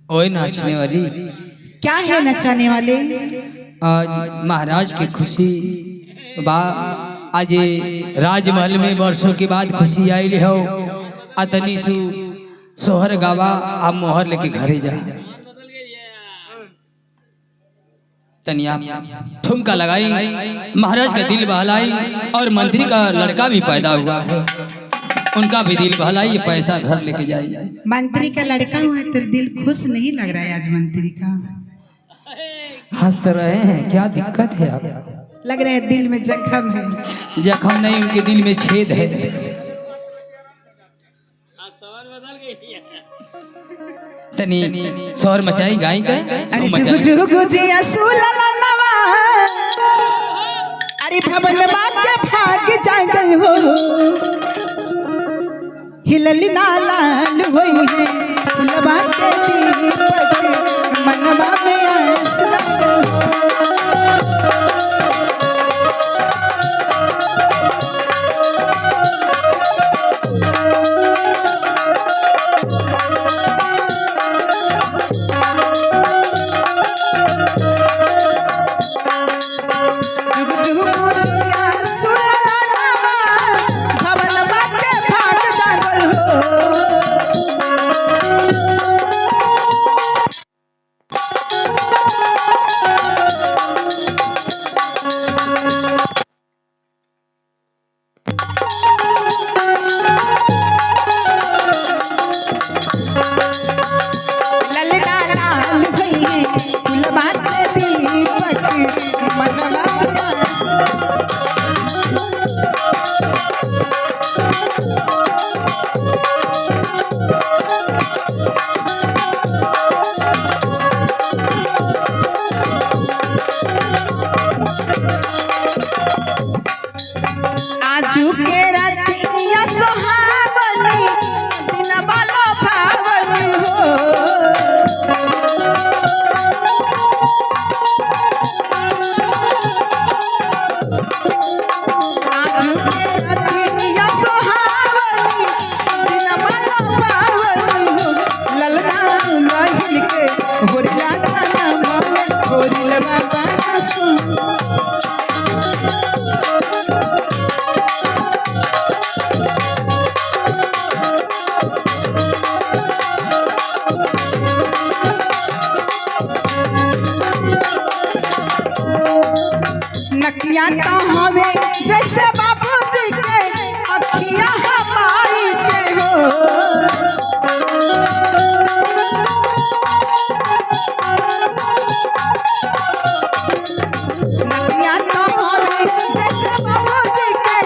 ओए नाचने वाली, क्या है नचाने वाले? आज महाराज की खुशी बा। आज राजमहल में वर्षों के बाद खुशी आई हो। अतनी सु सोहर गावा आप मोहर लेके घरे जा। तनिया ठुमका लगाई, महाराज का दिल बहलाई और मंत्री का लड़का भी पैदा हुआ है, उनका भी दिल बहलाई, ये पैसा घर लेके जाए। मंत्री का लड़का हुआ तो दिल खुश नहीं लग रहा है आज मंत्री का? हंस रहे हैं, क्या दिक्कत है आप? लग रहा है दिल में जख्म है। जख्म नहीं, उनके दिल में छेद है। तनी शोर मचाई गाई का। अरे जुगु जुगु जिया सुलला नवा, अरे भवन के भाग जागल हो, हिलली नालाल होई है फुलवा के दीपक, मनवा में आस लगल आजू के रातिया सोहावनी दिन बालो भावनी हो, आजू के रातिया सोहावनी दिन बालो भावनी हो, ललना लहिल के होरिला खाना में होरिल बाबा सो। नकिया तो हवे जैसे बाबूजी के अखियां हमारी के हो, नकिया तो हवे जैसे बाबूजी के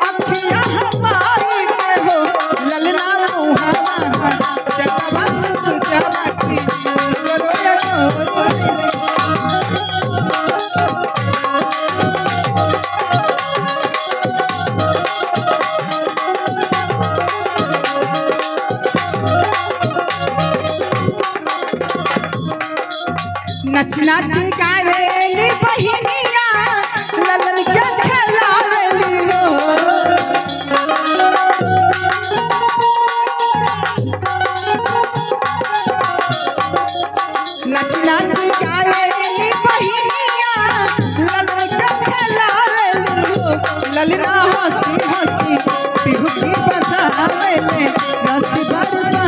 अखियां हमारी के हो, ललना मुहावा जगवा सुजवा की रोया गोरी। नच नच गावेली बहिनिया ललन के खिलावेली हो, नच नच गावेली बहिनिया ललन के खिलावेली हो, ललना हंसी हंसी बिहुती बजावेले रस बरसा।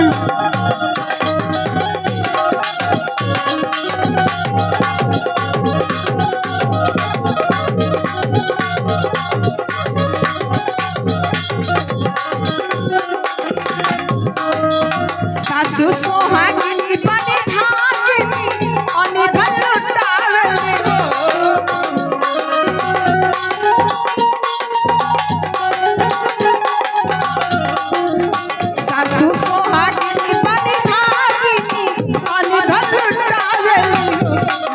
सासु सोहागिनी बनी भागिनी अनिधन लुटावेली हो, सासु सोहागिनी बनी भागिनी अनिधन लुटावेली हो,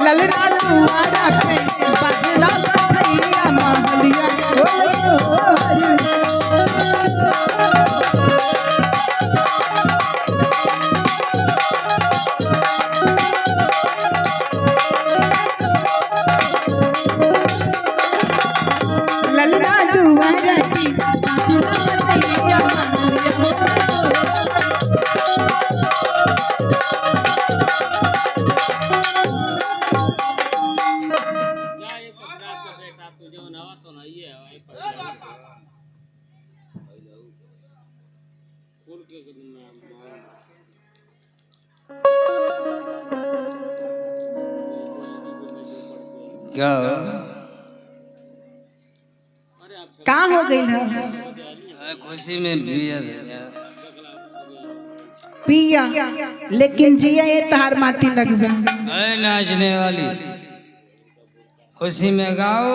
ललना दुआरा पे बजला भैया महलिया ढोल सोहर। क्या कहाँ हो गई है? खुशी में पिया पिया लेकिन जिया ये तार माटी लग जा। नाचने वाली खुशी में गाओ,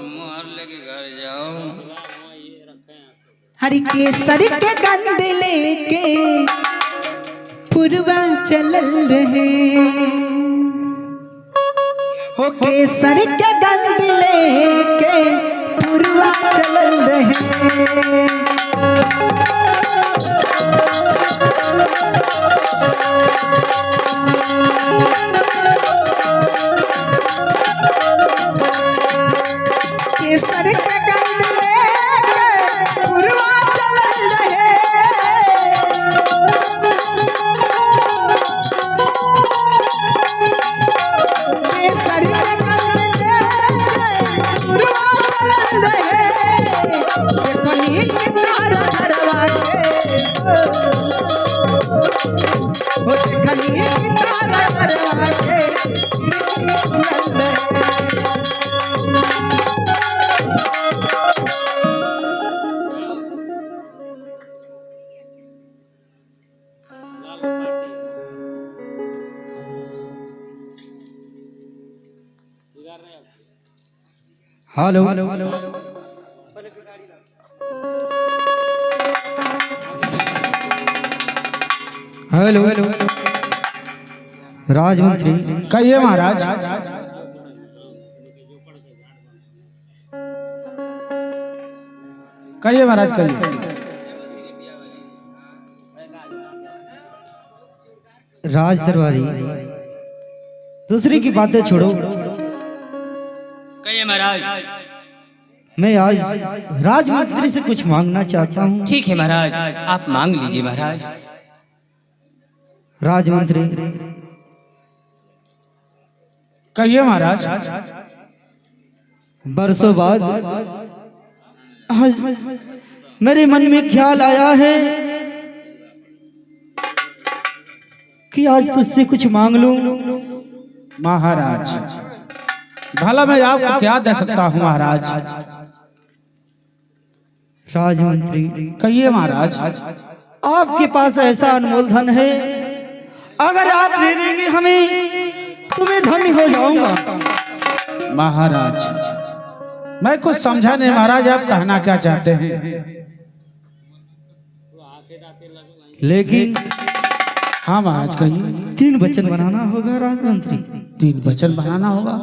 मोहर लेके घर जाओ। हरि केसर के गंध लेके पुरवा चलल रहे, हो केसर के गंध लेके पुरवा चलल रहे। केसर के गंध लेके पुरवा चलल रहे, केसर के गंध लेके पुरवा चलल रहे। देखनी के तारा घरवा के, हो देखनी के तारा घरवा के खिड़की खुलल रहे। हेलो हेलो राजमंत्री कहिए महाराज। कहिए महाराज कहिए। राज दरबारी दूसरी की बातें छोड़ो, कहिए महाराज। मैं आज राजमंत्री से कुछ मांगना चाहता हूँ। ठीक है महाराज, आप मांग लीजिए महाराज। राजमंत्री कहिए महाराज। बरसों बाद आज मेरे मन में ख्याल आया है कि आज तुझसे कुछ मांग लूं। महाराज भला मैं आपको क्या दे सकता हूँ महाराज। राजमंत्री कहिए महाराज। आपके पास ऐसा अनमोल धन है, अगर आप दे देंगे हमें तो मैं धन्य हो जाऊंगा। महाराज मैं कुछ समझा नहीं महाराज, आप कहना क्या चाहते हैं। लेकिन हाँ महाराज कहिए। 3 वचन बनाना होगा राजमंत्री। 3 वचन बनाना होगा।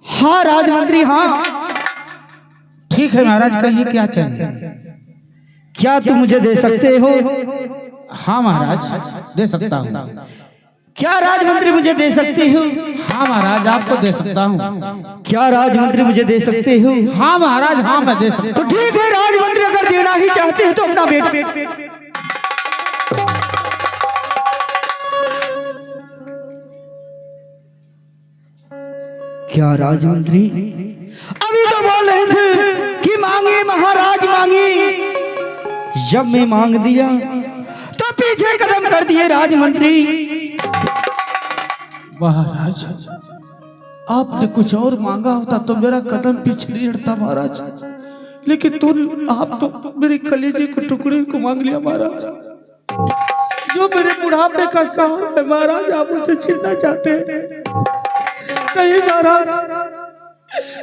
हाँ राजमंत्री हाँ। ठीक है महाराज कहिए क्या चाहिए। क्या तुम मुझे दे सकते हो? हाँ महाराज दे सकता हूँ। क्या राजमंत्री मुझे दे सकते हो? हाँ महाराज आपको दे सकता हूँ। क्या राजमंत्री मुझे दे सकते हो? हाँ महाराज हाँ मैं दे सकता तो हूँ। ठीक है राजमंत्री, अगर देना ही चाहते हैं तो अपना बेटा। क्या राजमंत्री अभी तो बोल रहे थे कि मांगे महाराज मांगे, जब मैं मांग दिया तो पीछे कदम कर दिए राजमंत्री। महाराज आपने कुछ और मांगा होता तो मेरा कदम पीछे नहीं हटता महाराज, लेकिन आप तो मेरे कलेजे के टुकड़े को मांग लिया महाराज। जो मेरे बुढ़ापे का सहारा है महाराज, आप उसे छीनना चाहते हैं। नहीं महाराज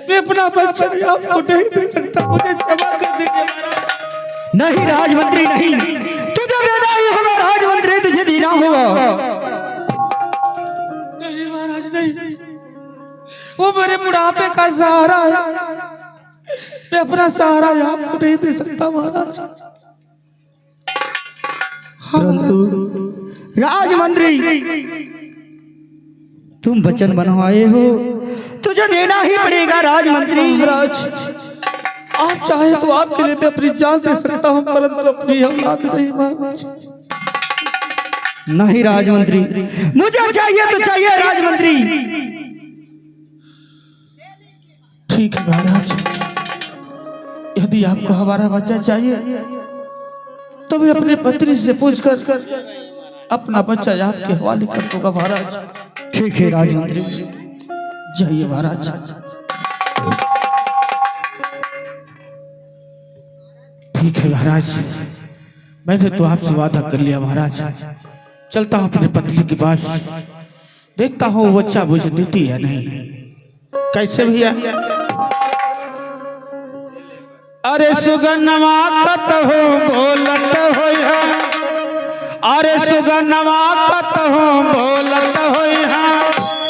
मैं अपना बच्चा आपको नहीं दे सकता, मुझे क्षमा कर दीजिए महाराज। नहीं राजमंत्री नहीं, तुझे देना ही होगा राजमंत्री, तुझे देना होगा। नहीं महाराज नहीं, वो मेरे बुढ़ापे का सहारा है, मैं अपना सहारा आपको नहीं दे सकता महाराज। परंतु राजमंत्री तुम वचन बनवाए हो, तुझे देना ही पड़ेगा राजमंत्री। महाराज आप चाहे तो आपके लिए मैं अपनी जान दे सकता हूँ, परंतु अपनी औलाद नहीं महाराज। नहीं राजमंत्री, मुझे चाहिए तो चाहिए राजमंत्री। ठीक है महाराज, यदि आपको हमारा बच्चा चाहिए तो मैं अपने पत्नी से पूछकर अपना बच्चा आपके हवाले कर दूंगा महाराज। ठीक है राजमंत्री। जाइए महाराज। ठीक है महाराज, मैंने तो आपसे वादा कर लिया महाराज। चलता हूँ अपने पत्नी के पास, देखता हूँ वो बच्चा मुझे देती है नहीं। कैसे भैया? अरे सुगनमा कत हो बोलत हो, अरे सुगनमा कत हो बोलत हो,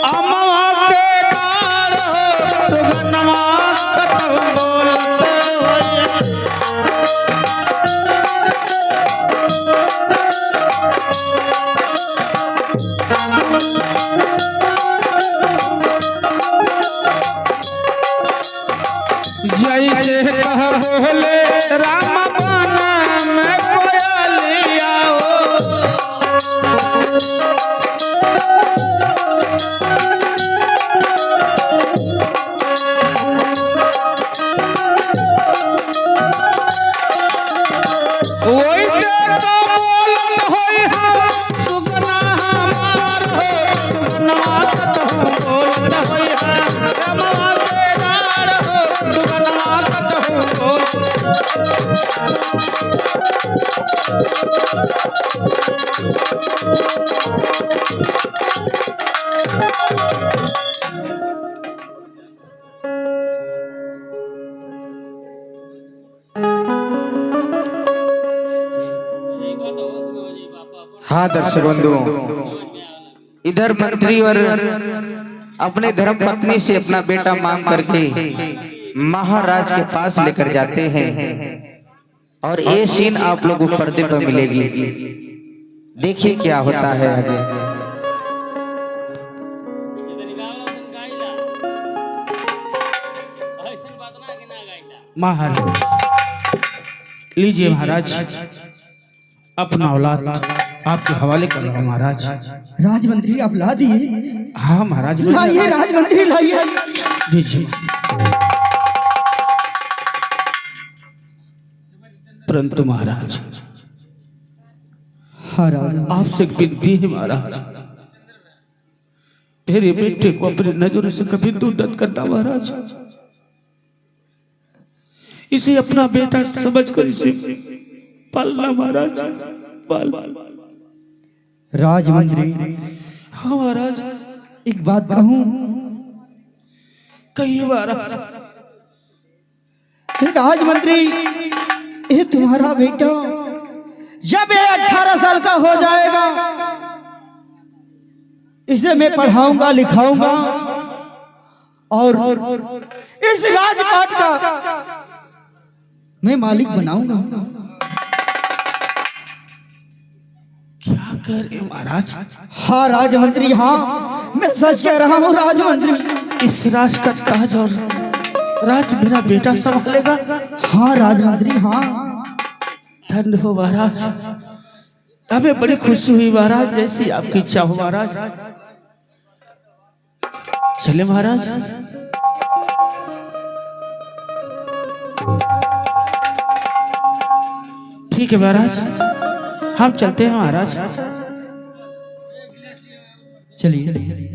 अमवा के डार हो सुगनमा कत हो बोलत हो। जैसे कह बोले राम बन में कोयलिया हो, वैसे तो बोलत होई हम सुगना हमार हो, सुगना कत हो बोलत होई हम रमवा के डार हो, सुगना कत हो बोलत। हाँ दर्शक बंधुओं, इधर मंत्री और अपने धर्म पत्नी से अपना बेटा मांग करके महाराज के पास लेकर जाते हैं और ये सीन आप लोगों को पर्दे पर मिलेगी। देखिए क्या होता है आगे। महाराज लीजिए महाराज, अपना औलाद आपके हवाले कर रहा हूं महाराज। राजमंत्री आप ला दिए? हाँ महाराज, लाइए राजमंत्री लाइए। लीजिए। परंतु महाराज, हाँ राज, आपसे एक विनती है महाराज, तेरे बेटे को अपने नजरों से कभी दूर मत करना महाराज। इसे अपना बेटा समझकर इसे पालना महाराज, पाल। राजमंत्री, हाँ महाराज। एक बात कहूं? कहिए महाराज। राजमंत्री, ये तुम्हारा बेटा जब ये 18 साल का हो जाएगा, इसे मैं पढ़ाऊंगा लिखाऊंगा और इस राजपाट का मैं मालिक बनाऊंगा। क्या करे महाराज? हाँ राजमंत्री, हाँ मैं सच कह रहा हूँ राजमंत्री। इस राज का ताज और राज मेरा बेटा संभालेगा। हाँ राजमंत्री, हाँ। धन्य हो महाराज, हमें बड़ी खुशी हुई महाराज, जैसी आपकी इच्छा हो महाराज। चले महाराज। ठीक है महाराज, हम चलते हैं महाराज। चलिए।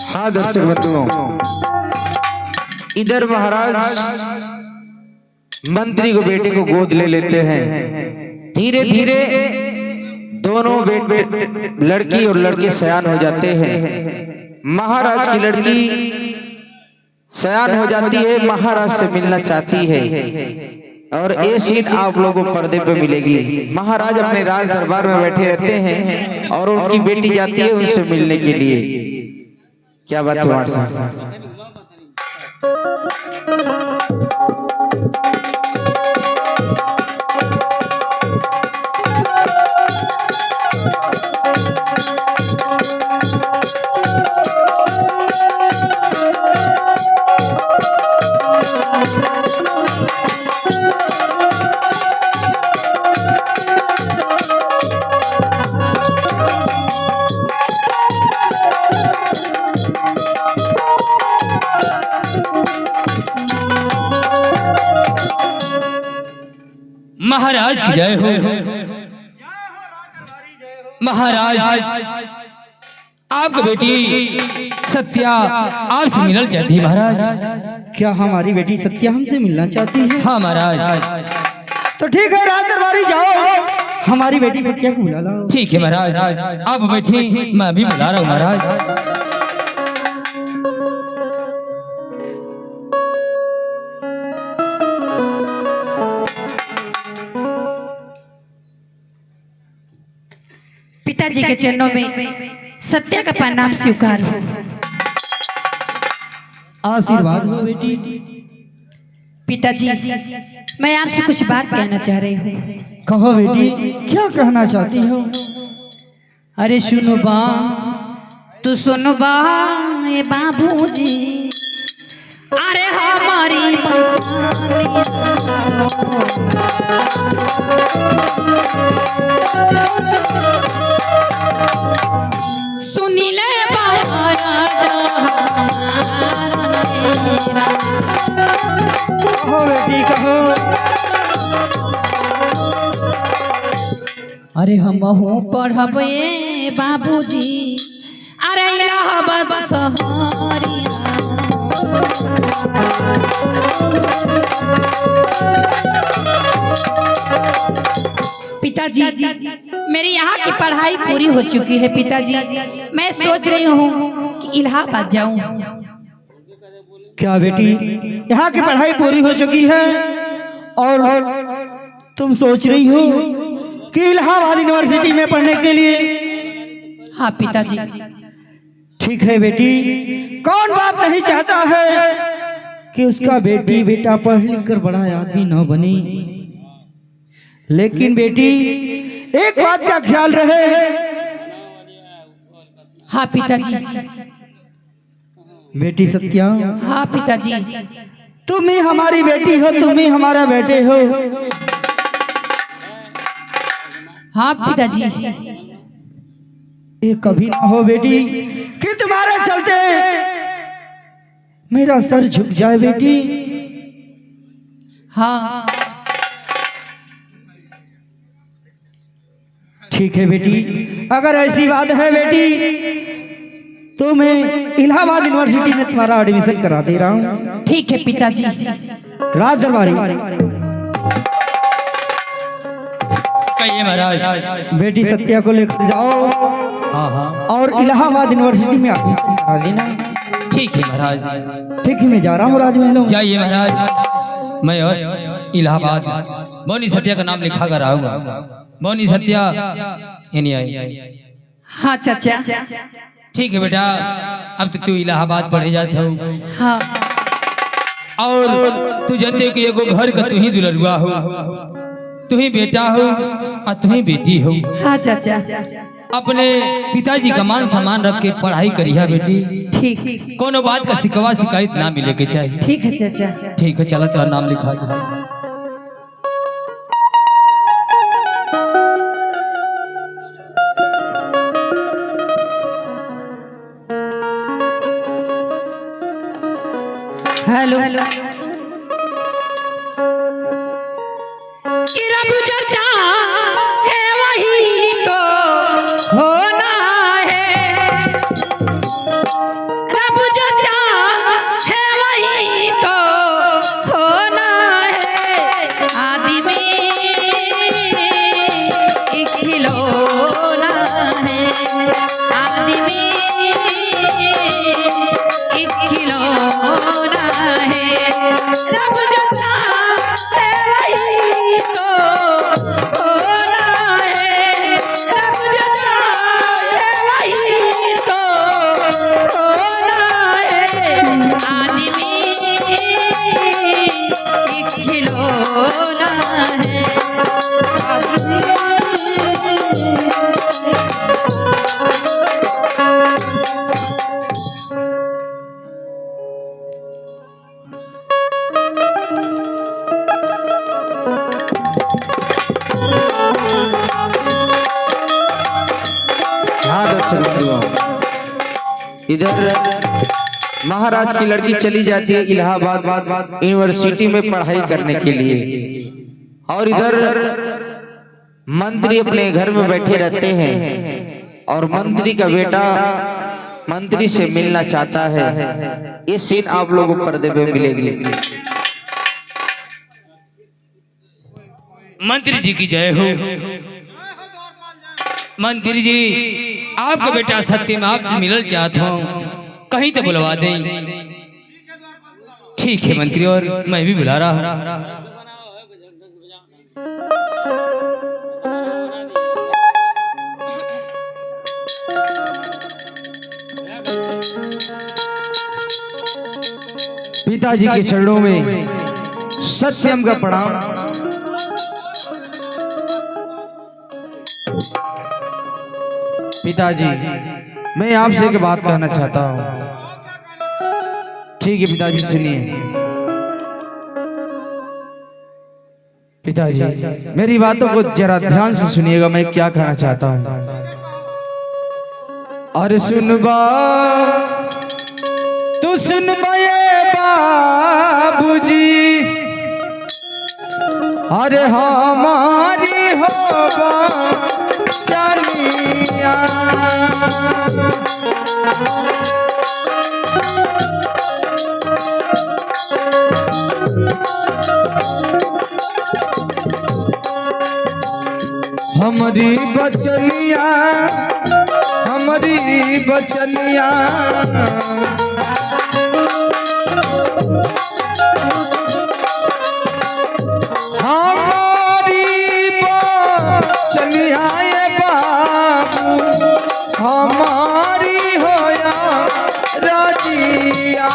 हाँ दर्शक बंधुओं, इधर महाराज मंत्री को बेटे को गोद ले लेते हैं। धीरे धीरे दोनों बेटे, लड़की और लड़के सयान हो जाते हैं। महाराज की लड़की सयान हो जाती है, महाराज से मिलना चाहती है और ये सीन आप लोगों को पर्दे पे मिलेगी। महाराज अपने राज दरबार में बैठे रहते हैं और उनकी बेटी जाती है उनसे मिलने के लिए। क्या बात है तुम्हारे साथ? महाराज की जय हो। महाराज आपकी बेटी सत्या आपसे मिलना चाहती है महाराज। क्या हमारी बेटी सत्या हमसे मिलना चाहती है? हाँ महाराज। तो ठीक है, राज दरबारी जाओ, हमारी बेटी सत्या को बुला लाओ। ठीक है महाराज, आप बैठी, मैं अभी बुला रहा हूँ महाराज। पिताजी के चरणों में सत्या का प्रणाम स्वीकार हो। आशीर्वाद हो बेटी। पिताजी, मैं आपसे कुछ बात कहना चाह रही हूँ। कहो बेटी, क्या कहना चाहती हो? अरे सुनो बा, तू सुनो बा, ये बाबूजी, अरे हमारी सुनी ले कहो बेटी कहो। अरे हम पढ़ब ये बाबूजी, अरे इलाहाबाद शहरिया। पिताजी, मेरी यहाँ की पढ़ाई पूरी हो चुकी है पिताजी। मैं सोच रही हूँ कि इलाहाबाद जाऊँ। क्या बेटी, यहाँ की पढ़ाई पूरी हो चुकी है और तुम सोच रही हो कि इलाहाबाद यूनिवर्सिटी में पढ़ने के लिए? हाँ पिताजी। ठीक है बेटी, कौन बाप नहीं चाहता है कि उसका बेटा पढ़ लिख कर बड़ा आदमी न बने। लेकिन बेटी, एक बात का ख्याल रहे। हाँ पिताजी। बेटी सत्या। हाँ पिताजी। तुम ही हमारी बेटी हो, तुम ही हमारा बेटे हो। हाँ पिताजी। ये कभी ना हो बेटी कि तुम्हारे चलते मेरा सर झुक जाए बेटी। हाँ ठीक है बेटी, अगर ऐसी बात है बेटी तो मैं इलाहाबाद यूनिवर्सिटी में तुम्हारा एडमिशन करा दे रहा हूँ। ठीक है पिताजी। राज दरबारी, कहिए महाराज। बेटी सत्या को लेकर जाओ हाँ हाँ और इलाहाबाद यूनिवर्सिटी में एडमिशन करा देना। ठीक है महाराज। ठीक है, मैं जा रहा हूँ राजमहल। जाइए महाराज, मैं बस इलाहाबाद मोनी सत्या का नाम लिखा कर आऊंगा। मोनी सत्या ये नहीं आई। हाँ चाचा। ठीक है बेटा, अब तो तू इलाहाबाद पढ़े जाते हो। हाँ। और तू जानते हो कि एगो घर का तू ही दुल्हरुआ हो, तू ही बेटा हो और तू ही बेटी हो। हाँ चाचा। अपने पिताजी का मान सम्मान रख के पढ़ाई करिया बेटी। ठीक। कोनो बात का शिकवा शिकायत ना मिले के चाहिए। ठीक है चाचा। ठीक है, चला तेरा नाम लिखा दे। हेलो। रब जो चाहे वही तो होना है, रब जो चाहे वही तो होना है। आदमी एक खिलौना है, आदमी एक खिलौना है। रब जो चाहे वही तो होना है, रब जो चाहे वही तो होना है। आदमी एक खिलौना है। इधर महाराज की लड़की चली जाती है इलाहाबाद यूनिवर्सिटी में पढ़ाई करने के लिए। और इधर मंत्री अपने घर में बैठे रहते हैं और मंत्री का बेटा मंत्री से मिलना चाहता है। ये सीन आप लोगों को पर्दे पे मिलेगी। मंत्री जी की जय हो। मंत्री जी, आपका बेटा सत्यम आपसे मिलना चाहता हूँ, कहीं तो बुलवा दें। ठीक है मंत्री, और मैं भी बुला रहा हूँ। पिताजी के चरणों में सत्यम का प्रणाम। पिताजी, मैं आपसे एक बात कहना चाहता हूँ। ठीक है पिताजी, सुनिए। पिताजी, मेरी बातों को जरा ध्यान से सुनिएगा, मैं क्या कहना चाहता हूँ। अरे सुनबा तू सुनबा ये बाबूजी, अरे हमारी होबा चलिया। हमारी बचनिया, हमारी बचनिया, हमारी बचनिया ये बाबू हमारी होया राजिया।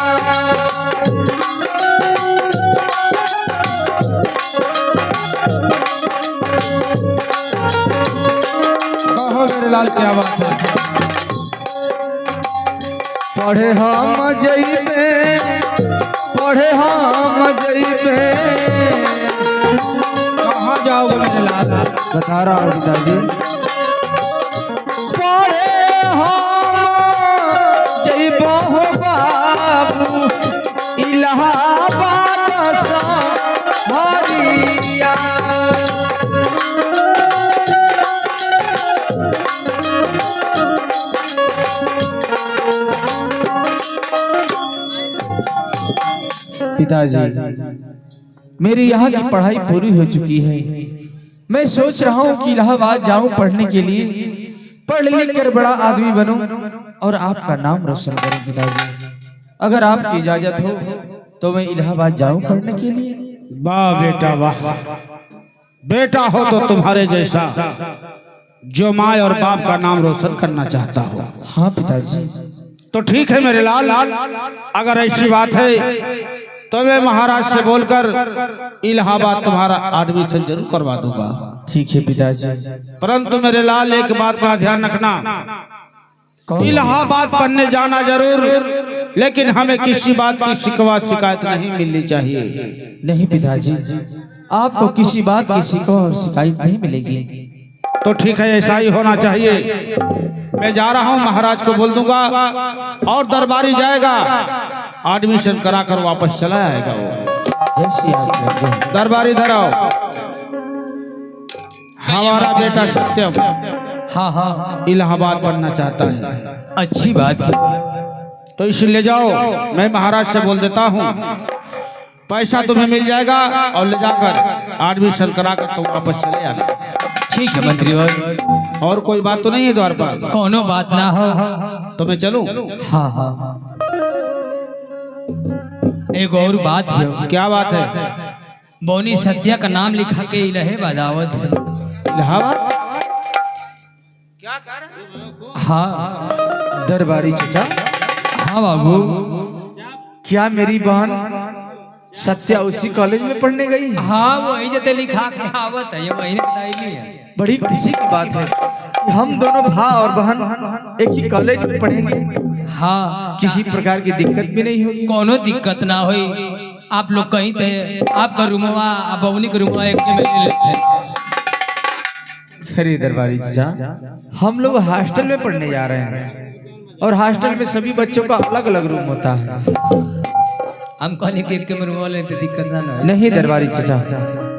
कहो मेरे लाल, क्या बात है। पढ़े हम जइबे, पढ़े हम जइबे। कहाँ जाओगे मेरे लाल? बता रहा हूँ पिताजी। पढ़े हम जइबो हो बाबू इलाहाबाद सा भरिया। पिताजी, मेरी यहाँ की पढ़ाई पूरी हो चुकी है। मैं सोच रहा हूँ कि इलाहाबाद जाऊँ पढ़ने के लिए, पढ़ लिख कर बड़ा आदमी बनूं और आपका नाम रोशन करूं। पिताजी, अगर आपकी इजाजत हो तो मैं इलाहाबाद जाऊँ पढ़ने के लिए। वाह बेटा वाह, बेटा हो तो तुम्हारे जैसा जो माँ और बाप का नाम रोशन करना चाहता हो। हाँ पिताजी। तो ठीक है मेरे लाल, अगर ऐसी बात है तो मैं महाराज से बोलकर इलाहाबाद तुम्हारा एडमिशन जरूर करवा दूंगा। ठीक है पिताजी। परंतु मेरे लाल एक बात का ध्यान रखना, इलाहाबाद पढ़ने जाना जरूर, लेकिन हमें किसी बात की शिकवा शिकायत नहीं मिलनी चाहिए। नहीं पिताजी, आपको किसी बात की शिकवा और शिकायत नहीं मिलेगी। तो ठीक है, ऐसा ही होना चाहिए। मैं जा रहा हूँ, महाराज को बोल दूंगा और दरबारी जाएगा, एडमिशन करा कर वापस चला आएगा वो। जैसी आप दरबारी धराओ। हमारा बेटा सत्यम हाँ हाँ, इलाहाबाद पढ़ना चाहता है। अच्छी बात है। तो इसे ले जाओ, मैं महाराज से बोल देता हूँ, पैसा तुम्हें मिल जाएगा और ले जाकर एडमिशन करा कर तुम वापस चले आना। ठीक है मंत्री। और कोई बात तो नहीं है द्वार पर? कोनो बात ना हो तो मैं चलूं? हाँ हाँ, एक और बात है। क्या बात है? बोनी सत्या का नाम लिखा के इलाहाबाद आवत है। इलाहाबाद? हाँ दरबारी चाचा। हाँ बाबू, क्या मेरी बहन सत्या उसी कॉलेज में पढ़ने गई? हाँ वही जते लिखा के आवत है, ये वही ने बताई है। बड़ी खुशी की बात है कि हम दोनों भाई और बहन एक ही कॉलेज में पढ़ेंगे। हाँ, किसी प्रकार की दिक्कत भी नहीं होगी। कोनो दिक्कत ना होई। आप लोग कहीं थे, आपका रूमवा बबनी का रूमवा एक में ले लेते। अरे दरबारी चाचा, हम लोग हॉस्टल में पढ़ने जा रहे हैं और हॉस्टल में सभी बच्चों का अलग अलग रूम होता है। हम कहने के एक में रूमवा लेते, दिक्कत ना हो। नहीं दरबारी चाचा,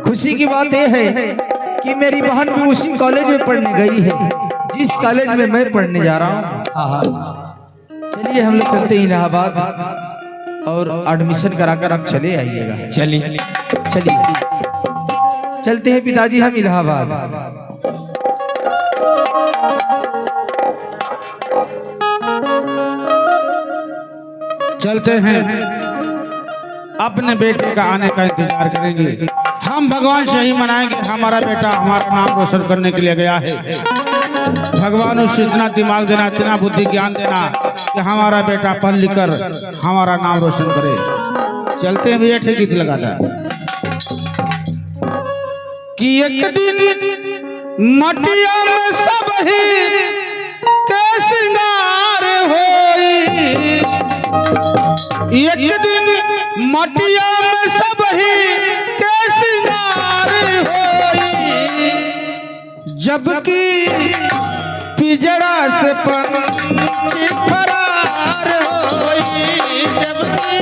खुशी की बात यह है कि मेरी बहन भी उसी कॉलेज में पढ़ने गई है जिस कॉलेज में मैं पढ़ने जा रहा हूँ। चलिए हम लोग चलते हैं इलाहाबाद और एडमिशन कराकर आप चले आइएगा। चलिए चलिए चलते हैं पिताजी हम इलाहाबाद। चलते हैं, अपने बेटे का आने का इंतजार करेंगे। हम भगवान से ही मनाएंगे, हमारा बेटा हमारा नाम रोशन करने के लिए गया है। भगवान उसे इतना दिमाग देना, इतना बुद्धि ज्ञान देना कि हमारा बेटा पढ़ लिख कर हमारा नाम रोशन करे। चलते हैं भैया, ठीक गीत लगाता कि एक दिन मटिया में सब ही के श्रृंगार होई, एक दिन मटिया में सब ही के श्रृंगार होई, जबकि पिजड़ा से पंछी फरार होई, जबकि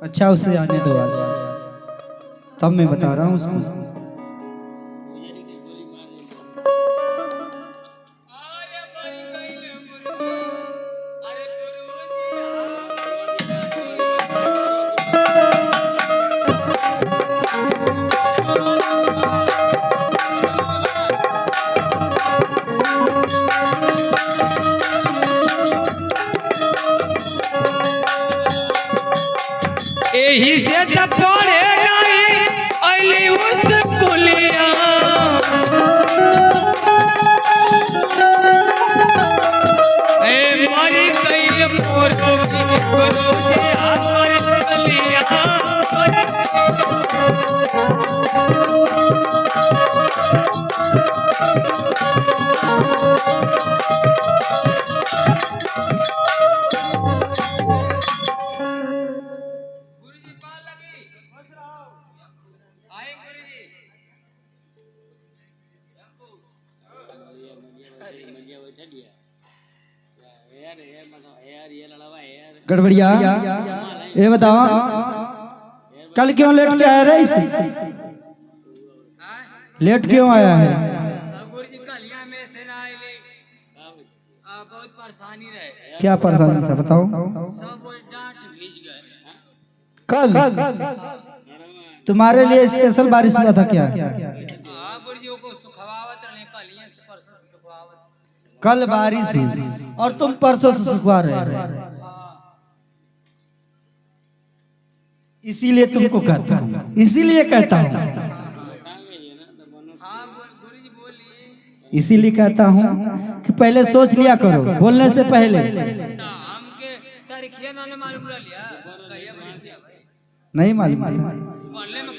अच्छा उसे आने दो आज, तब मैं बता रहा हूँ उसको। यही से जब पढ़े नहीं अली उस कुलिया, ए मारी कैल मोरो गुरु के हाथ कलिया, गड़बड़िया ये बताओ कल क्यों लेट के आया रईस? लेट क्यों आया है? बहुत परेशानी रहे। क्या परेशानी था बताओ? सब डांट भीज गए। कल तुम्हारे लिए स्पेशल बारिश हुआ था क्या? गुरुजी को सुखवावत रहने कलियां से कल बारिश हुई और तुम परसों से सुखवा रहे हो। इसीलिए तुमको कहता हूँ, इसीलिए कहता हूँ, इसीलिए कहता हूँ कि पहले सोच लिया करो बोलने से पहले। नहीं मालूम,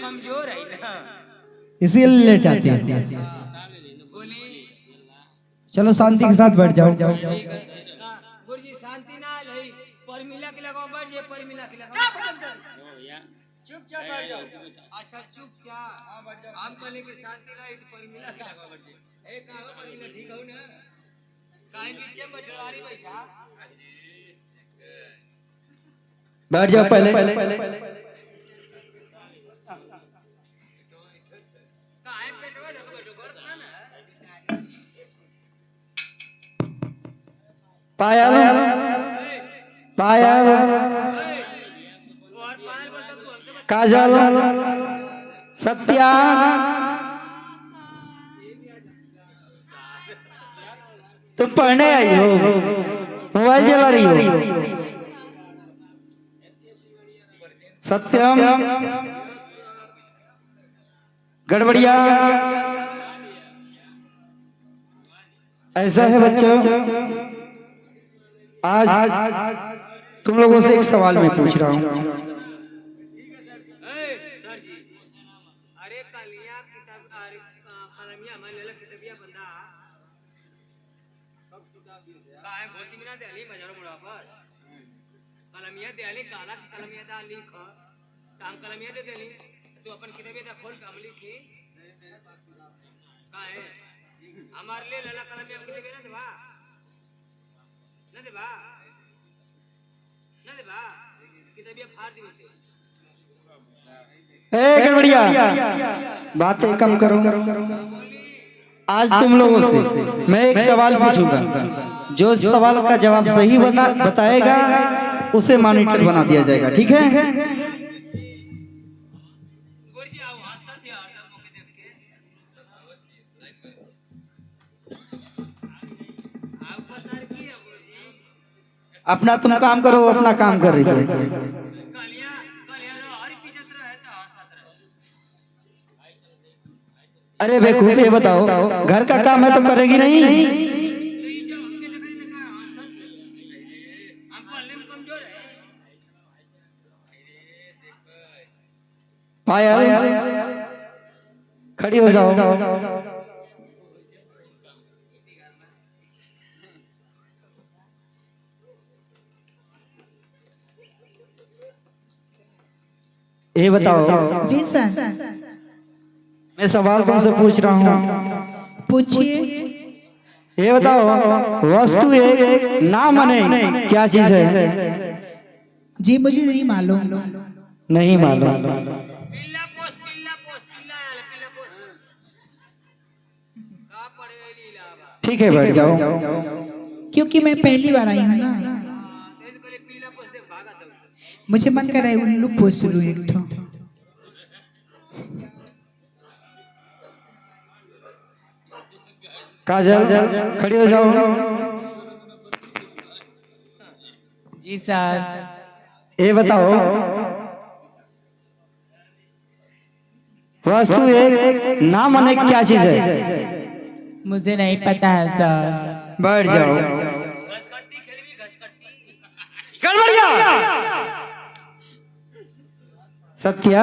कमजोर है ना, इसीलिए लेट आते हैं। चलो शांति के साथ बैठ जाओ। गुरुजी शांति ना है, परमिला के लगाओ, बैठ जाए परमिला के लगाओ। चुपचाप बैठ जाओ। अच्छा चुपचाप, हां बैठ जाओ। आप बोले कि शांति ना है तो परमिला के लगाओ, बैठ जाए। ए कहां हो परमिला, ठीक हो ना? काहे बीच में बटवारी बैठा, बैठ जाओ पहले। काहे पेटवा देखो बैठो करता ना। पायल पायल काजल सत्या तुम पढ़ने आई हो, मोबाइल चला रही हो। सत्यम गड़बड़िया ऐसा है बच्चों, आज तुम लोगों से एक सवाल मैं पूछ रहा हूँ। सर जी, अरे कलिया किताब कलमिया मैं ले किताबिया बंदा काहे घोसी में ना देली मजारो मुड़ा पर कलमिया देली काला की कलमिया दा लिख काम कलमिया दे देली तो अपन किताबिया दा खोल काम लिखी काहे हमार ले लला कलमिया किताबिया ना देबा ना देबा ना देबा किताबिया फाड़ दी होती। ए गड़बड़िया बातें कम करो। आज तुम लोगों से मैं एक सवाल पूछूंगा, जो सवाल का जवाब सही बताएगा उसे मॉनिटर बना दिया जाएगा, ठीक है? गुरुजी आओ हंसत है हरदम मुके देख के आप बता की है गुरुजी अपना तुम काम करो, वो अपना काम कर रही है। कलिया कलिया रो हर पीटत रहे तो हंसत रहे। अरे बेवकूफ, ये बताओ घर का काम है तो करेगी नहीं? नहीं जो हमके देखा देखा हंसत हम पढ़ने में कमजोर है। पायल खड़ी हो जाओ। ये बताओ, जी सर, मैं सवाल तुमसे पूछ रहा हूँ, पूछिए। ये बताओ वस्तु एक ना मने क्या चीज है? जी मुझे नहीं मालूम। नहीं मालूम। पिल्ला पोस पिल्ला आले पिल्ला पोस का पड़े लीला बा ठीक है बैठ जाओ। क्योंकि मैं पहली बार आई हूँ ना, तेज करे पिल्ला पोस देख भागा दो। मुझे मन कर रहा है उल्लू पोस लूं एक ठो। काजल खड़ी हो जाओ। जी सर। ये बताओ वस्तु एक ना मने क्या चीज है? मुझे नहीं पता है सर। बैठ जाओ। घसकट्टी खेलवी घसकट्टी गड़बड़िया सत्या